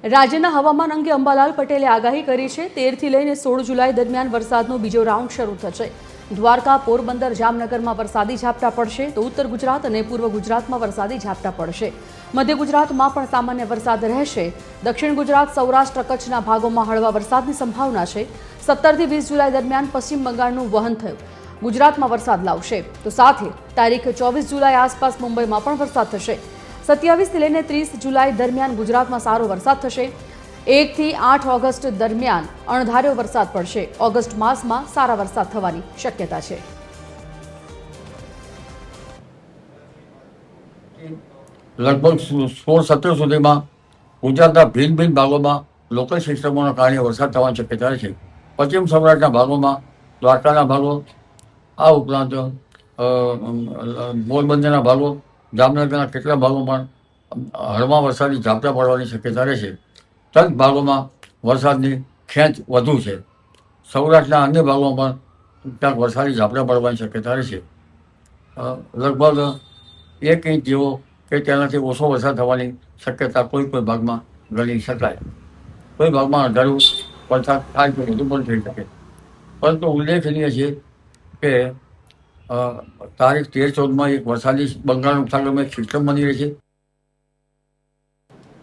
રાજ્યના હવામાન અંગે અંબાલાલ પટેલે આગાહી કરી છે। 13 થી લઈને 16 જુલાઈ દરમિયાન વરસાદનો બીજો રાઉન્ડ શરૂ થશે। દ્વારકા, પોરબંદર, જામનગરમાં વરસાદી ઝાપટા પડશે તો ઉત્તર ગુજરાત અને પૂર્વ ગુજરાતમાં વરસાદી ઝાપટા પડશે। મધ્ય ગુજરાતમાં પણ સામાન્ય વરસાદ રહેશે। દક્ષિણ ગુજરાત, સૌરાષ્ટ્ર, કચ્છના ભાગોમાં હળવા વરસાદની સંભાવના છે। 17 થી 20 જુલાઈ દરમિયાન પશ્ચિમ બંગાળનું વહન થયું ગુજરાતમાં વરસાદ લાવશે તો સાથે તારીખ 24 જુલાઈ આસપાસ મુંબઈમાં પણ વરસાદ થશે। 27 થી લઈને 30 જુલાઈ દરમિયાન ગુજરાતમાં સારો વરસાદ થશે। 1 થી 8 ઓગસ્ટ દરમિયાન અણધાર્યો વરસાદ પડશે। ઓગસ્ટ માસમાં સારા વરસાદ થવાની શક્યતા છે। લગભગ 16-17 સુધીમાં ગુજરાતના ભિન્ન ભિન્ન ભાગોમાં લોકલ સિસ્ટમોના કારણે વરસાદ થવાની શક્યતા છે। પશ્ચિમ સૌરાષ્ટ્રના ભાગોમાં, દ્વારકાના ભાગો, આ ઉપરાંત પોરબંદરના ભાગો, જામનગરના કેટલાક ભાગોમાં હળવા વરસાદી ઝાપટા પડવાની શક્યતા રહેશે। તટ ભાગોમાં વરસાદની ખેંચ વધુ છે। સૌરાષ્ટ્રના અન્ય ભાગોમાં પણ ક્યાંક વરસાદી ઝાપટા પડવાની શક્યતા રહેશે। લગભગ 1 ઇંચ જેવો કે તેનાથી ઓછો વરસાદ થવાની શક્યતા કોઈ ભાગમાં ગણી શકાય। કોઈ ભાગમાં અઢારું વરસાદ થાય તો વધુ પણ થઈ શકે। પરંતુ ઉલ્લેખનીય છે કે તારીખ 13-14માં એક વરસાદી બંગાળના ઉપસાગરમાં એક સિસ્ટમ બની રહી છે।